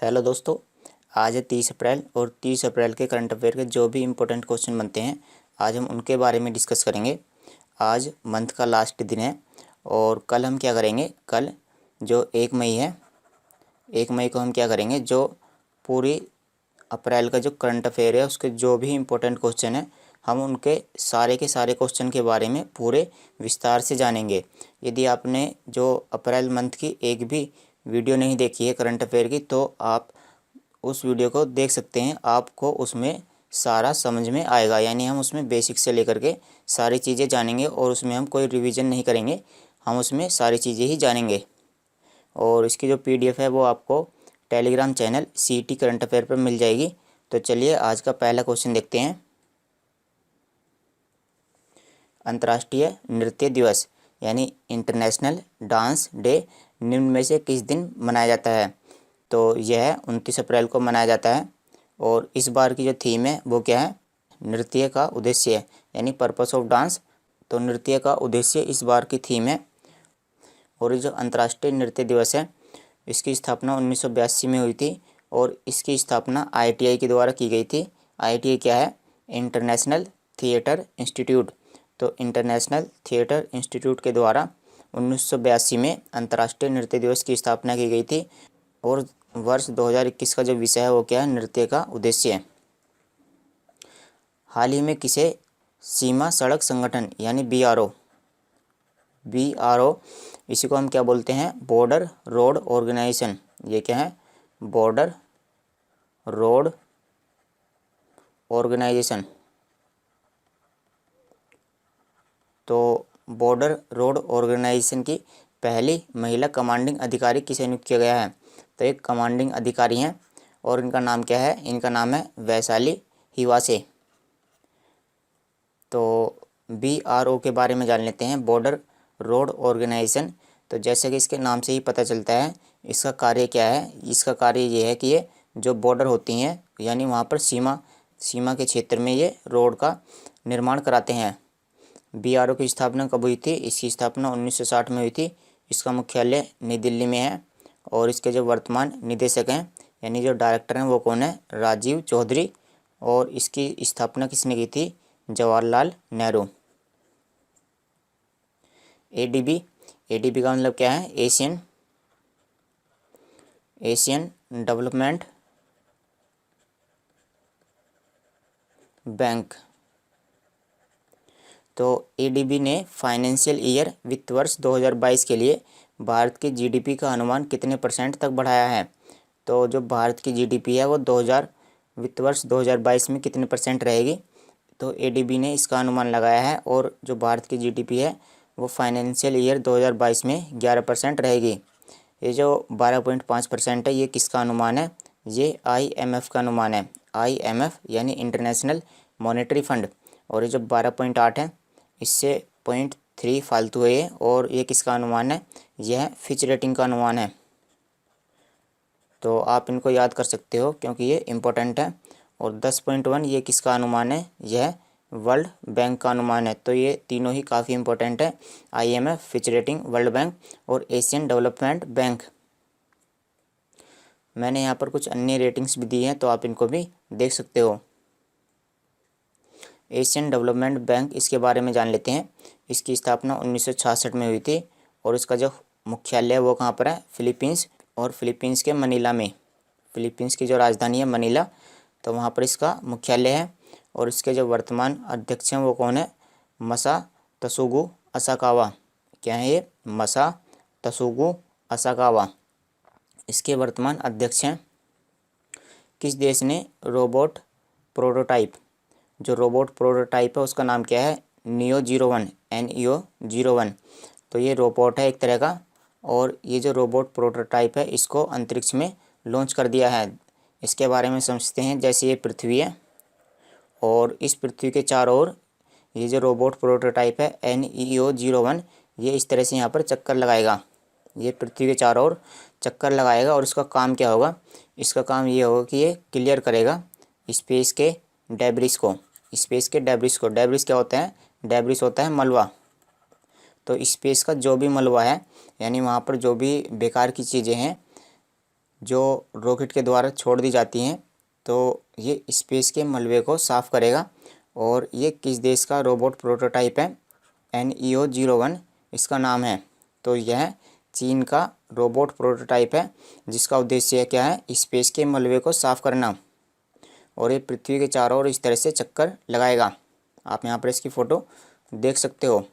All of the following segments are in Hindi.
हेलो दोस्तों, आज है 30 अप्रैल और 30 अप्रैल के करंट अफेयर के जो भी इम्पोर्टेंट क्वेश्चन बनते हैं आज हम उनके बारे में डिस्कस करेंगे। आज मंथ का लास्ट दिन है और कल हम क्या करेंगे, कल जो 1 मई है, 1 मई को हम क्या करेंगे, जो पूरी अप्रैल का जो करंट अफेयर है उसके जो भी इम्पोर्टेंट क्वेश्चन है हम उनके सारे के सारे क्वेश्चन के बारे में पूरे विस्तार से जानेंगे। यदि आपने जो अप्रैल मंथ की एक भी वीडियो नहीं देखी है करंट अफेयर की, तो आप उस वीडियो को देख सकते हैं। आपको उसमें सारा समझ में आएगा, यानी हम उसमें बेसिक से लेकर के सारी चीज़ें जानेंगे और उसमें हम कोई रिवीजन नहीं करेंगे, हम उसमें सारी चीज़ें ही जानेंगे। और इसकी जो पीडीएफ है वो आपको टेलीग्राम चैनल सीटी करंट अफेयर पर मिल जाएगी। तो चलिए आज का पहला क्वेश्चन देखते हैं। अंतर्राष्ट्रीय नृत्य दिवस यानी इंटरनेशनल डांस डे निम्न में से किस दिन मनाया जाता है? तो यह 29 अप्रैल को मनाया जाता है। और इस बार की जो थीम है वो क्या है? नृत्य का उद्देश्य, यानी पर्पस ऑफ डांस। तो नृत्य का उद्देश्य इस बार की थीम है। और ये जो अंतर्राष्ट्रीय नृत्य दिवस है इसकी स्थापना 1982 में हुई थी और इसकी स्थापना आईटीआई के द्वारा की गई थी। आईटीआई क्या है? International theatre institute. तो इंटरनेशनल थिएटर इंस्टीट्यूट के द्वारा 1982 में अंतर्राष्ट्रीय नृत्य दिवस की स्थापना की गई थी। और वर्ष 2021 का जो विषय है वो क्या है? नृत्य का उद्देश्य। हाल ही में किसे सीमा सड़क संगठन यानी बीआरओ इसी को हम क्या बोलते हैं? Border road organisation. ये क्या है? Border road organisation. तो बॉर्डर रोड ऑर्गेनाइजेशन की पहली महिला कमांडिंग अधिकारी किसे नियुक्त किया गया है? तो एक कमांडिंग अधिकारी हैं और इनका नाम क्या है? इनका नाम है वैशाली हिवासे। तो बीआरओ के बारे में जान लेते हैं, बॉर्डर रोड ऑर्गेनाइजेशन। तो जैसे कि इसके नाम से ही पता चलता है इसका कार्य क्या है। इसका कार्य ये है कि ये जो बॉर्डर होती हैं यानी वहाँ पर सीमा के क्षेत्र में ये रोड का निर्माण कराते हैं। बीआरओ की स्थापना कब हुई थी? इसकी स्थापना 1960 में हुई थी। इसका मुख्यालय नई दिल्ली में है और इसके जो वर्तमान निदेशक हैं यानी जो डायरेक्टर हैं वो कौन है? राजीव चौधरी। और इसकी स्थापना किसने की थी? जवाहरलाल नेहरू। एडीबी का मतलब क्या है? Asian development bank. तो एडीबी ने फाइनेंशियल ईयर वित्त वर्ष 2022 के लिए भारत की जीडीपी का अनुमान कितने % तक बढ़ाया है? तो जो भारत की जीडीपी है वो वित्त वर्ष 2022 में कितने % रहेगी? तो एडीबी ने इसका अनुमान लगाया है और जो भारत की जीडीपी है वो फाइनेंशियल ईयर 2022 में 11% रहेगी। ये जो 12.5% है ये किसका अनुमान है? ये आईएमएफ का अनुमान है। आईएमएफ यानी इंटरनेशनल मॉनेटरी फंड। और ये जो 12.8 है इससे 0.3 फालतू है ये। और ये किसका अनुमान है? यह फिच रेटिंग का अनुमान है। तो आप इनको याद कर सकते हो क्योंकि ये इम्पोर्टेंट है। और 10.1 ये किसका अनुमान है? यह वर्ल्ड बैंक का अनुमान है। तो ये तीनों ही काफ़ी इंपॉर्टेंट है, IMF, Fitch rating, world bank और एशियन डेवलपमेंट बैंक। मैंने यहाँ पर कुछ अन्य रेटिंग्स भी दी हैं तो आप इनको भी देख सकते हो। एशियन डेवलपमेंट बैंक, इसके बारे में जान लेते हैं। इसकी स्थापना 1966 में हुई थी और इसका जो मुख्यालय है वो कहाँ पर है? फिलीपींस। और फिलीपींस के मनीला में, फिलीपींस की जो राजधानी है मनीला, तो वहाँ पर इसका मुख्यालय है। और इसके जो वर्तमान अध्यक्ष हैं वो कौन है? मसा तसुगु असाकावा। क्या है ये? मसा तसुगु असाकावा इसके वर्तमान अध्यक्ष हैं। किस देश ने रोबोट प्रोटोटाइप, जो रोबोट प्रोटोटाइप है उसका नाम क्या है? NEO-01, NEO-01। तो ये रोबोट है एक तरह का। और ये जो रोबोट प्रोटोटाइप है इसको अंतरिक्ष में लॉन्च कर दिया है। इसके बारे में समझते हैं। जैसे ये पृथ्वी है और इस पृथ्वी के चारों ओर ये जो रोबोट प्रोटोटाइप है NEO-01 ये इस तरह से यहाँ पर चक्कर लगाएगा। ये पृथ्वी के चारों ओर चक्कर लगाएगा और इसका काम क्या होगा? इसका काम ये होगा कि ये क्लियर करेगा स्पेस के डेब्रिस को। डेब्रिस क्या होता है? डेब्रिस होता है मलबा। तो स्पेस का जो भी मलबा है यानी वहाँ पर जो भी बेकार की चीज़ें हैं जो रॉकेट के द्वारा छोड़ दी जाती हैं, तो ये स्पेस के मलबे को साफ़ करेगा। और ये किस देश का रोबोट प्रोटोटाइप है? NEO-01 इसका नाम है। तो यह चीन का रोबोट प्रोटोटाइप है, जिसका उद्देश्य क्या है? स्पेस के मलबे को साफ़ करना। और ये पृथ्वी के चारों ओर इस तरह से चक्कर लगाएगा। आप यहाँ पर इसकी फ़ोटो देख सकते हो।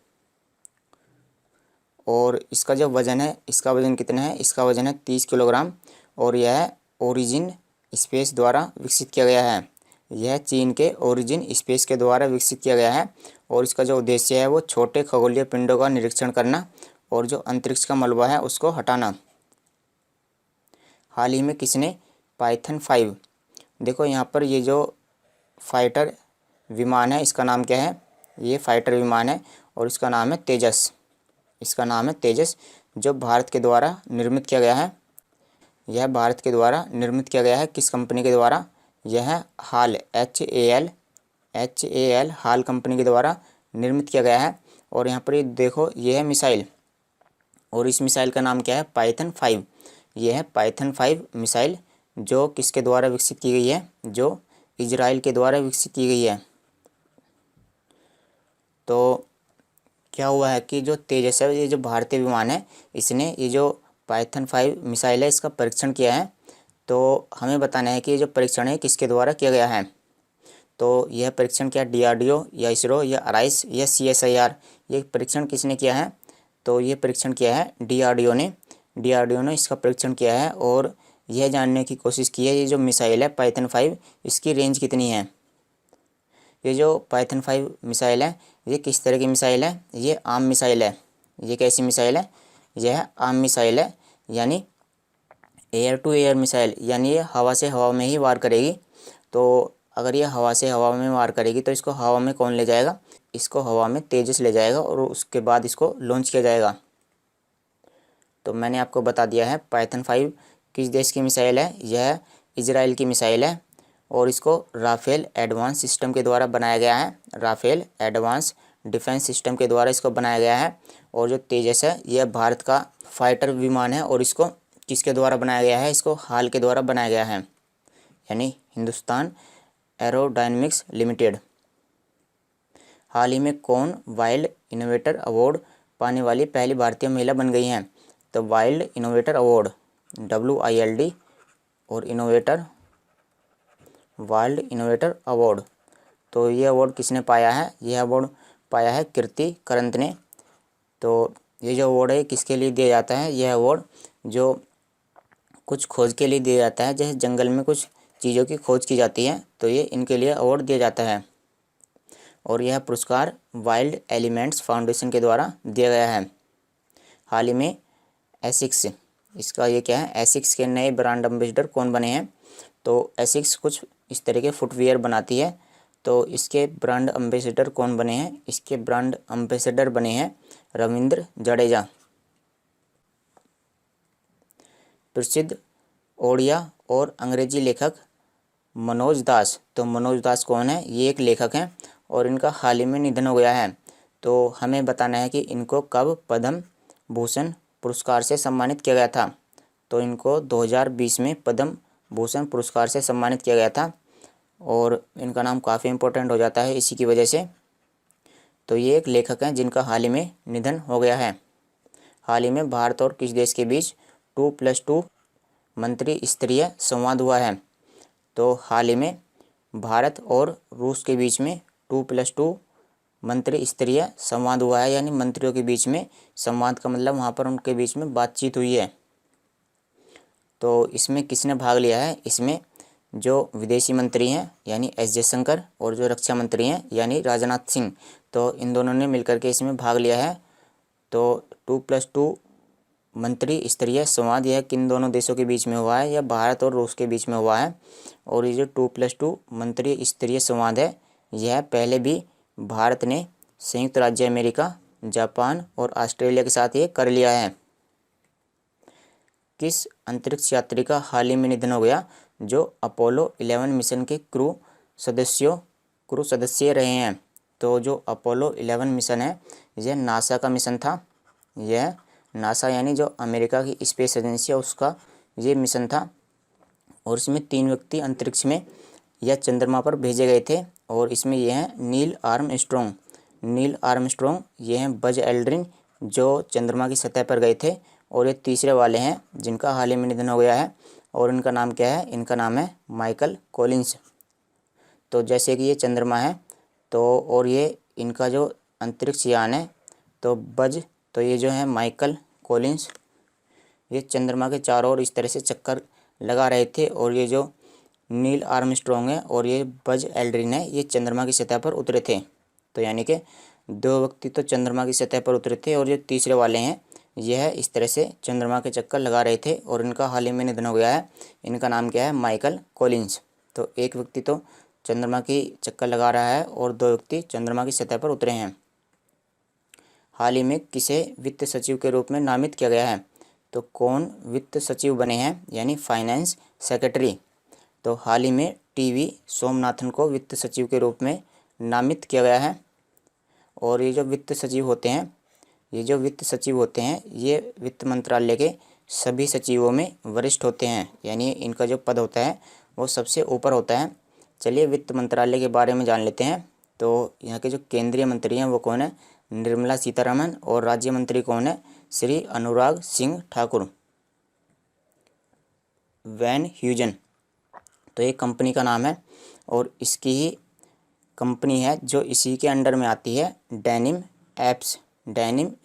और इसका जो वज़न है, इसका वज़न कितना है? इसका वज़न है 30 किलोग्राम। और यह ओरिजिन स्पेस द्वारा विकसित किया गया है। यह चीन के ओरिजिन स्पेस के द्वारा विकसित किया गया है। और इसका जो उद्देश्य है वो छोटे खगोलीय पिंडों का निरीक्षण करना और जो अंतरिक्ष का मलबा है उसको हटाना। हाल ही में किसने पाइथन 5, देखो यहाँ पर ये जो फाइटर विमान है इसका नाम क्या है? ये फाइटर विमान है और इसका नाम है तेजस। इसका नाम है तेजस, जो भारत के द्वारा निर्मित किया गया है। यह भारत के द्वारा निर्मित किया गया है। किस कंपनी के द्वारा? यह हाल HAL हाल कंपनी के द्वारा निर्मित किया गया है। और यहाँ पर ये देखो, यह है मिसाइल, और इस मिसाइल का नाम क्या है? पाइथन 5। यह है पाइथन 5 मिसाइल, जो किसके द्वारा विकसित की गई है? जो इजराइल के द्वारा विकसित की गई है। तो क्या हुआ है कि जो तेजस है, ये जो भारतीय विमान है, इसने ये जो पाइथन 5 मिसाइल है इसका परीक्षण किया है। तो हमें बताना है कि ये जो परीक्षण है किसके द्वारा किया गया है। तो यह परीक्षण क्या DRDO या इसरो या राइस या CSIR, ये परीक्षण किसने किया है? तो ये परीक्षण किया है DRDO ने। DRDO ने इसका परीक्षण किया है और यह जानने की कोशिश की है ये जो मिसाइल है पाइथन 5, इसकी रेंज कितनी है। ये जो पाइथन 5 मिसाइल है ये किस तरह की मिसाइल है? ये आम मिसाइल है। ये कैसी मिसाइल है? यह आम मिसाइल है, यानी एयर टू एयर मिसाइल, यानी ये हवा से हवा में ही वार करेगी। तो अगर ये हवा से हवा में वार करेगी तो इसको हवा में कौन ले जाएगा? इसको हवा में तेजस ले जाएगा और उसके बाद इसको लॉन्च किया जाएगा। तो मैंने आपको बता दिया है पाइथन 5 किस देश की मिसाइल है। यह इजराइल की मिसाइल है और इसको राफेल एडवांस सिस्टम के द्वारा बनाया गया है। राफेल एडवांस डिफेंस सिस्टम के द्वारा इसको बनाया गया है। और जो तेजस है यह भारत का फाइटर विमान है और इसको किसके द्वारा बनाया गया है? इसको हाल के द्वारा बनाया गया है, यानी हिंदुस्तान एरोडायनेमिक्स लिमिटेड। हाल ही में कौन वाइल्ड इनोवेटर अवार्ड पाने वाली पहली भारतीय महिला बन गई हैं? तो वाइल्ड इनोवेटर अवार्ड WILD और इनोवेटर वर्ल्ड इनोवेटर अवार्ड, तो ये अवार्ड किसने पाया है? यह अवार्ड पाया है कीर्ति करंत ने। तो ये जो अवार्ड है किसके लिए दिया जाता है? यह अवार्ड जो कुछ खोज के लिए दिया जाता है, जैसे जंगल में कुछ चीज़ों की खोज की जाती है तो ये इनके लिए अवार्ड दिया जाता है। और यह पुरस्कार वाइल्ड एलिमेंट्स फाउंडेशन के द्वारा दिया गया है। हाल ही में एसिक्स, इसका ये क्या है? एसिक्स के नए ब्रांड एम्बेसडर कौन बने हैं? तो एसिक्स कुछ इस तरह के फुटवियर बनाती है, तो इसके ब्रांड एम्बेसडर कौन बने हैं? इसके ब्रांड एम्बेसडर बने हैं रविंद्र जडेजा। प्रसिद्ध ओडिया और अंग्रेजी लेखक मनोज दास, तो मनोज दास कौन है? ये एक लेखक हैं और इनका हाल ही में निधन हो गया है। तो हमें बताना है कि इनको कब पद्म भूषण पुरस्कार से सम्मानित किया गया था। तो इनको 2020 में पद्म भूषण पुरस्कार से सम्मानित किया गया था और इनका नाम काफ़ी इम्पोर्टेंट हो जाता है इसी की वजह से। तो ये एक लेखक हैं जिनका हाल ही में निधन हो गया है। हाल ही में भारत और किस देश के बीच 2+2 मंत्री स्तरीय संवाद हुआ है? तो हाल ही में भारत और रूस के बीच में 2+2 मंत्री स्तरीय संवाद हुआ है, यानी मंत्रियों के बीच में संवाद का मतलब वहाँ पर उनके बीच में बातचीत हुई है। तो इसमें किसने भाग लिया है? इसमें जो विदेशी मंत्री हैं यानी एस जयशंकर और जो रक्षा मंत्री हैं यानी राजनाथ सिंह, तो इन दोनों ने मिलकर के इसमें भाग लिया है। तो 2+2 मंत्री स्तरीय संवाद यह किन दोनों देशों के बीच में हुआ है? यह भारत और रूस के बीच में हुआ है। और ये जो 2+2 मंत्री स्तरीय संवाद है यह पहले भी भारत ने संयुक्त राज्य अमेरिका, जापान और ऑस्ट्रेलिया के साथ ये कर लिया है। किस अंतरिक्ष यात्री का हाल ही में निधन हो गया जो अपोलो 11 मिशन के क्रू सदस्य रहे हैं? तो जो अपोलो 11 मिशन है यह नासा का मिशन था। यह नासा यानी जो अमेरिका की स्पेस एजेंसी है उसका ये मिशन था। और इसमें 3 व्यक्ति अंतरिक्ष में या चंद्रमा पर भेजे गए थे। और इसमें ये हैं नील आर्मस्ट्रॉन्ग, ये हैं बज एल्ड्रिन जो चंद्रमा की सतह पर गए थे। और ये तीसरे वाले हैं जिनका हाल ही में निधन हो गया है, और इनका नाम क्या है, इनका नाम है माइकल कॉलिंस। तो जैसे कि ये चंद्रमा है तो, और ये इनका जो अंतरिक्ष यान है तो बज, तो ये जो है माइकल कॉलिंस, ये चंद्रमा के चारों ओर इस तरह से चक्कर लगा रहे थे। और ये जो नील आर्मस्ट्रॉन्ग है और ये बज एल्ड्रिन है, ये चंद्रमा की सतह पर उतरे थे। तो यानी कि 2 व्यक्ति तो चंद्रमा की सतह पर उतरे थे, और जो तीसरे वाले हैं यह इस तरह से चंद्रमा के चक्कर लगा रहे थे, और इनका हाल ही में निधन हो गया है। इनका नाम क्या है, माइकल कॉलिंस। तो एक व्यक्ति तो चंद्रमा की चक्कर लगा रहा है और 2 व्यक्ति चंद्रमा की सतह पर उतरे हैं। हाल ही में किसे वित्त सचिव के रूप में नामित किया गया है? तो कौन वित्त सचिव बने हैं, यानी फाइनेंस सेक्रेटरी? तो हाल ही में टीवी सोमनाथन को वित्त सचिव के रूप में नामित किया गया है। और ये जो वित्त सचिव होते हैं, ये वित्त मंत्रालय के सभी सचिवों में वरिष्ठ होते हैं, यानी इनका जो पद होता है वो सबसे ऊपर होता है। चलिए वित्त मंत्रालय के बारे में जान लेते हैं। तो यहाँ के जो केंद्रीय मंत्री हैं वो कौन है, निर्मला सीतारमण। और राज्य मंत्री कौन है, श्री अनुराग सिंह ठाकुर। वैन ह्यूजन, तो ये कंपनी का नाम है, और इसकी ही कंपनी है जो इसी के अंडर में आती है, डेनिम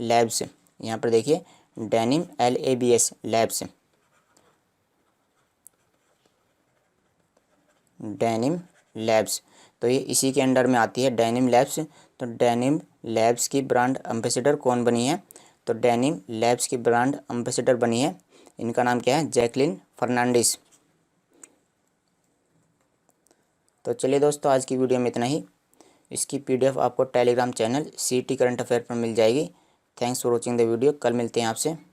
लैब्स। यहाँ पर देखिए denim LABS labs, denim labs. तो ये इसी के अंडर में आती है, डेनिम लैब्स। तो डेनिम लैब्स की ब्रांड एम्बेसडर कौन बनी है? तो डेनिम लैब्स की ब्रांड एम्बेसडर बनी है, इनका नाम क्या है, जैकलिन फर्नांडिस। तो चलिए दोस्तों, आज की वीडियो में इतना ही। इसकी PDF आपको Telegram channel CT current affair पर मिल जाएगी। Thanks for watching the video. कल मिलते हैं आपसे।